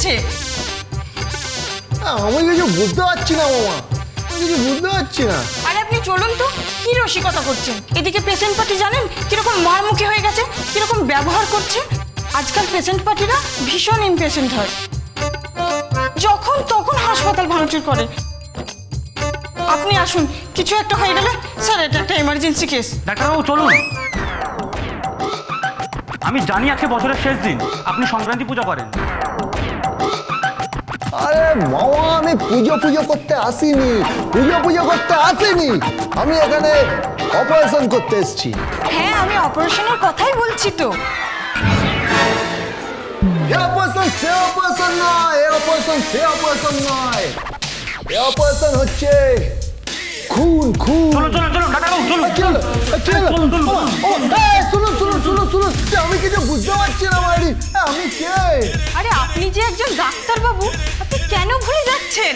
গেছে। আমি কিছু বুঝতে পারছি না মামা, আমি কিছু বুঝতে পারছি না। আরে আপনি চলুন তো, কি রসিকতা করছেন? এদিকে পেশেন্ট পার্টি জানেন কিরকম মারমুখী হয়ে গেছে, কিরকম ব্যবহার করছে। আজকাল পেশেন্ট পার্টিরা ভীষণ ইমপেশেন্ট হয়, যখন তখন হাসপাতাল ভাঙচুর করে। আপনি আসুন, কিছু একটা হয়ে গেলে স্যার এটা একটা এমার্জেন্সি কেস। ডাক্তারবাবু চলুন। আমি জানি আজকে বছরের শেষ দিন, আপনি সংক্রান্তি পূজা করেন। আরে মামা, আমি পুজো করতে আসিনি, পুজো করতে আসিনি। আমি এখানে অপারেশন করতে এসেছি। হ্যাঁ, আমি অপারেশনের কথাই বলছি তো। এ অপারেশন সে অপারেশন নয়, এ অপারেশন সে অপারেশন নয়, এ অপারেশন হচ্ছে খুন। চলুন চলুন চলুন ডাক্তারবাবু চলুন। শুনুন, আমি কিছু বুঝতে পারছি না বাড়ি, আমি কে? আরে আপনি যে একজন ডাক্তার বাবু, আপনি কেন ভুলে যাচ্ছেন?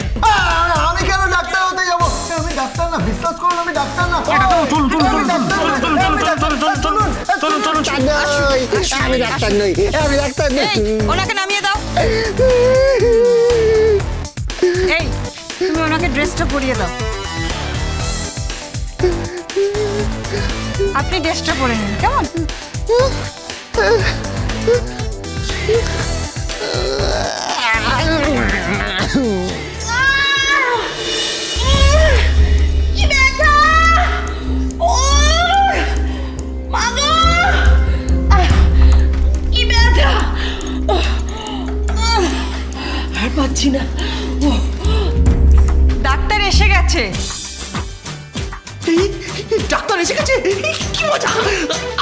আমি কেন ডাক্তার হতে যাবো? আমি ডাক্তার না, বিশ্বাস করুন আমি ডাক্তার না। আমি ডাক্তার নই, আমি ডাক্তার নই। ওনাকে নামিয়ে দাও। এই, তুমি ওনাকে ড্রেসটা পরিয়ে দাও। আপনি ড্রেসটা পরে নিন, কেমন? আর পাচ্ছি না। ডাক্তার এসে গেছে। ডাক্তার এসে গেছে, কি মজা!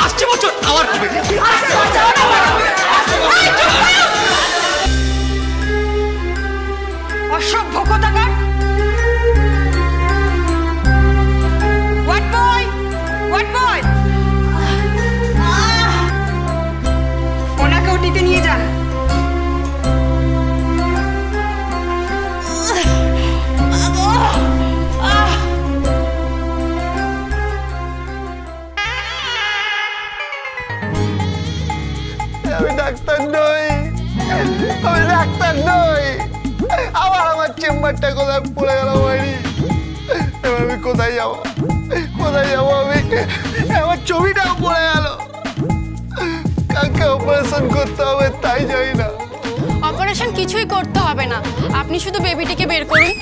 আসছে বছর আবার হবে। অসভ্য কোথাকার! হোয়াট বয়, ওনাকে ওটিতে নিয়ে যান। আমি ডাক্তার নই, আমি ডাক্তার নই। আবার আমার চেম্বারটা কোথায় পড়ে গেল বাড়ি। এবার আমি কোথায় যাবো আমি? আমার ছবিটাও পড়ে গেল। কাকে অপারেশন করতে হবে তাই জানি না। অপারেশন কিছুই করতে হবে না, আপনি শুধু বেবিটিকে বের করুন।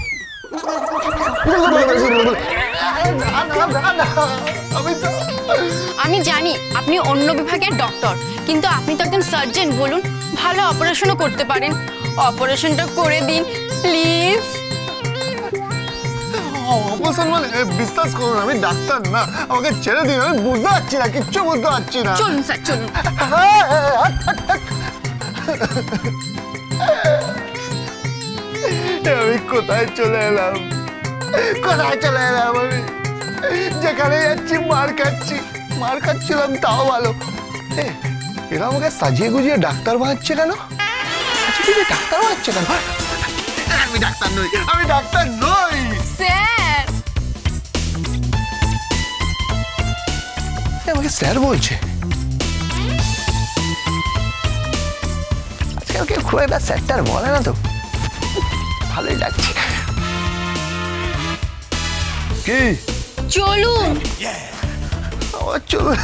আমি জানি আপনি অন্য বিভাগের ডক্টর, কিন্তু আপনি তো একজন সার্জন, বলুন ভালো অপারেশনও করতে পারেন। অপারেশনটা করে দিন প্লিজ। অপারেশন মানে? বিশ্বাস করুন আমি ডাক্তার না, আমাকে ছেড়ে দিন। আমি বুঝতে পারছি না, কিচ্ছু বুঝতে পারছি না। চলুন স্যার চলুন। আমি কোথায় চলে এলাম আমি? যেখানে যাচ্ছি মার খাচ্ছিলাম তাও ভালো। এরা আমাকে সাজিয়ে গুজিয়ে ডাক্তার বানাচ্ছে কেন? আমি ডাক্তার নই, স্যার আমাকে স্যার বলছে। আজকাল কেউ খুব একটা স্যারটার বলে না তো, ভালোই লাগছে। কি চলুন। চলুন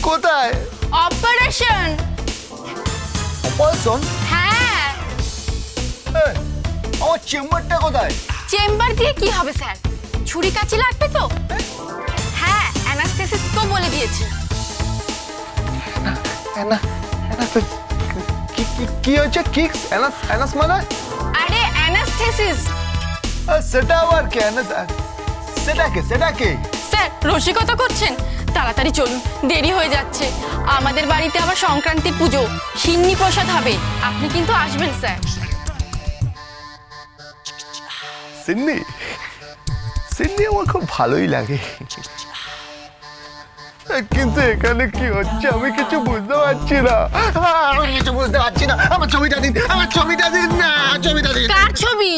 কোথায়? অপারেশন। অপারেশন? হ্যাঁ। আমার চেম্বারটা কোথায়? চেম্বার দিয়ে কি হবে স্যার? ছুরি কাচি লাগবে তো? হ্যাঁ, অ্যানাস্থেসিস তো বলে দিয়েছে। কি হচ্ছে? কিক্স অ্যানাস মানে? আরে অ্যানাস্থেসিস। সেটা আবার কে? সেটা কে? স্যার রসিকতা করছেন? তাড়াতাড়ি চলুন, দেরি হয়ে যাচ্ছে। আমাদের বাড়িতে আবার সংক্রান্তি পুজো, সিন্নি প্রসাদ হবে, আপনি কিন্তু আসবেন স্যার। সিন্নি আমার খুব ভালোই লাগে, কিন্তু এখানে কি হচ্ছে আমি কিছু বুঝতে পারছি না। আমার ছবিটা দিন না, কার ছবি?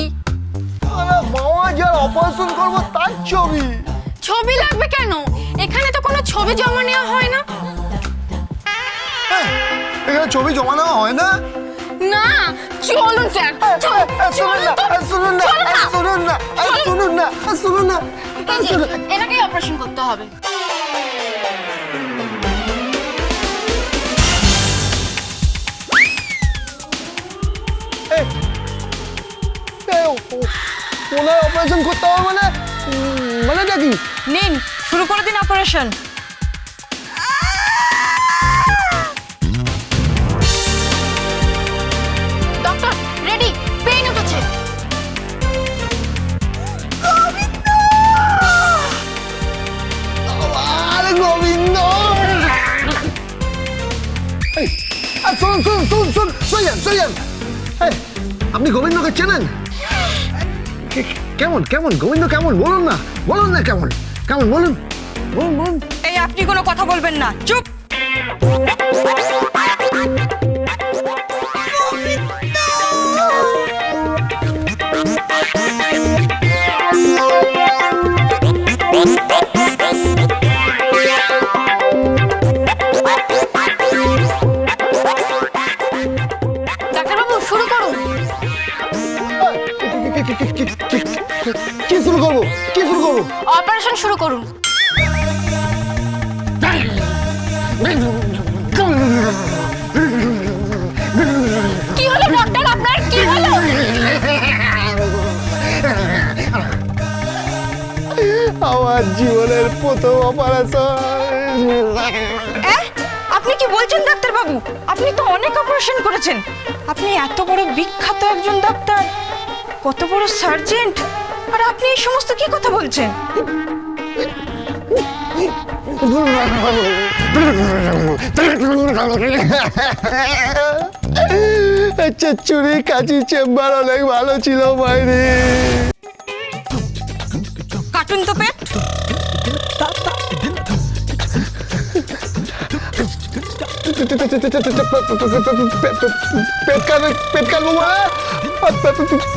মামা যার অপারেশন করবো তার ছবি। ছবি লাগবে কেন? এখানে তো কোনো ছবি জমা নেওয়া হয় না। এখানে ছবি জমা নেওয়া হয় না? না চলুন স্যার শুনুন না এনাকেই অপারেশন করতে হবে। ওনার অপারেশন করতে হবে মানে নাকি? নিন শুরু করে দিন অপারেশন। ডক্টর রেডি, পেইন উঠেছে। আরে গোবিন্দ! শুনুন, আপনি গোবিন্দকে চেনেন? কেমন কেমন গোবিন্দ কেমন বলুন না কেমন বলুন। এই আপনি কোনো কথা বলবেন না, চুপ। ডাক্তারবাবু শুরু করুন। কি শুরু করবো? অপারেশন শুরু করুন। কি হলো ডক্টর, আপনার কি হলো? আমার জীবনের প্রথম অপারেশন। আপনি কি বলছেন ডাক্তার বাবু? আপনি তো অনেক অপারেশন করেছেন। আপনি এত বড় বিখ্যাত একজন ডাক্তার, কত বড় সার্জেন্ট, আর আপনি এই সমস্ত কি কথা বলছেন? আচ্ছা, চুরি কাচি চেম্বার অনেক ভালো ছিল বাইরে। কাটুন তো পেট।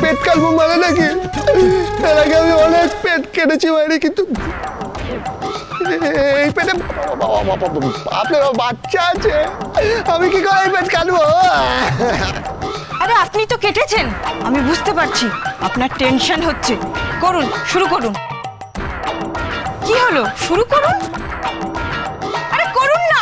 পেট কাটবো মানে নাকি? এর আগে আমি অনেক পেট কেটেছি বাইরে, কিন্তু এই পেটে আপনার বাচ্চা আছে, আমি কি করে এই পেট কাটবো? আরে আপনি তো কেটেছেন, আমি বুঝতে পারছি আপনার টেনশন হচ্ছে। করুন, শুরু করুন। কি হলো, শুরু করুন। আরে করুন না।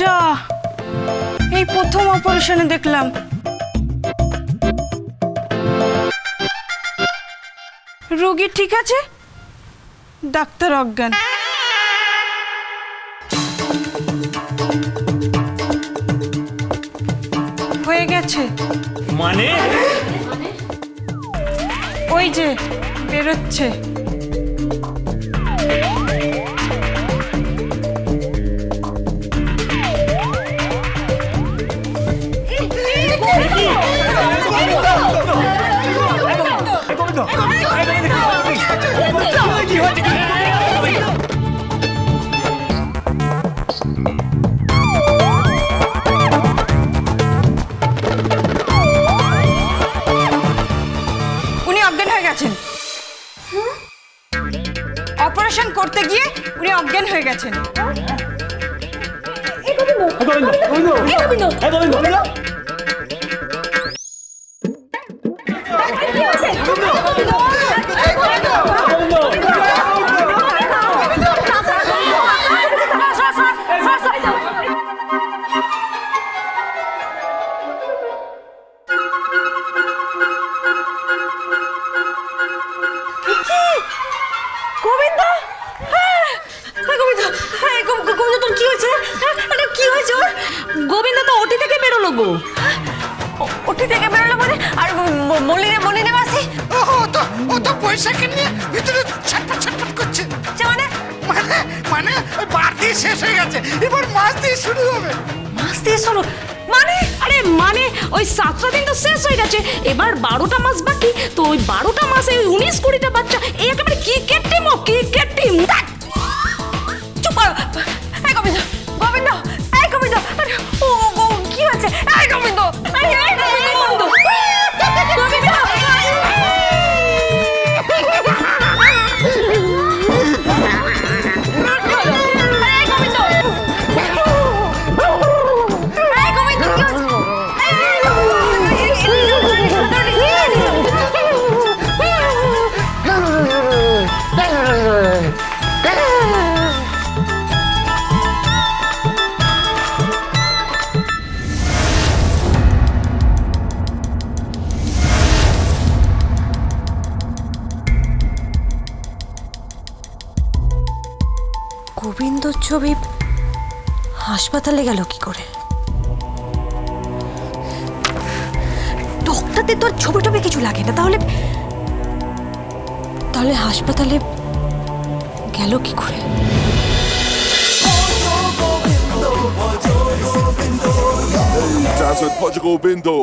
যা, এই প্রথম অপারেশনে দেখলাম রোগী ঠিক আছে, ডাক্তার অজ্ঞান। হয়ে গেছে মানে ওই যে বেরোচ্ছে। উনি অজ্ঞান হয়ে গেছেন। অপারেশন করতে গিয়ে উনি অজ্ঞান হয়ে গেছেন। গোবিন্দ, গোবিন্দ, গোবিন্দ তোর কি হয়েছে? কি হয়েছে ওর? গোবিন্দ তো ওটি থেকে বেরোলো গো। ওটি থেকে বেরোলো মানে? আর মনে নেই মাসি? ও তো বৈশাখী নিয়ে ভিতরে ছটফট করছে। মানে মানে ওই বার দিয়ে শেষ হয়ে গেছে, এবার মাছ দিয়ে শুরু হবে। মাস দিয়ে শুরু মানে? আরে মানে ওই 7টা দিন তো শেষ হয়ে গেছে, এবার 12টা মাস বাকি। তো ওই 12টা মাসে ওই 19-20টা বাচ্চা, এই একেবারে ক্রিকেট টিম, চুপ কর। এই গোবিন্দ, গোবিন্দ, এই গোবিন্দ, আরে, ও ও কি হচ্ছে? এই গোবিন্দ, এই গোবিন্দ, গোবিন্দ, গোবিন্দর ছবি হাসপাতালে গেল কি করে? ডক্টরদের তো আর ছবি টবি কিছু লাগে না, তাহলে তাহলে হাসপাতালে গেল কি করে? Jazz with Portugal Bindo.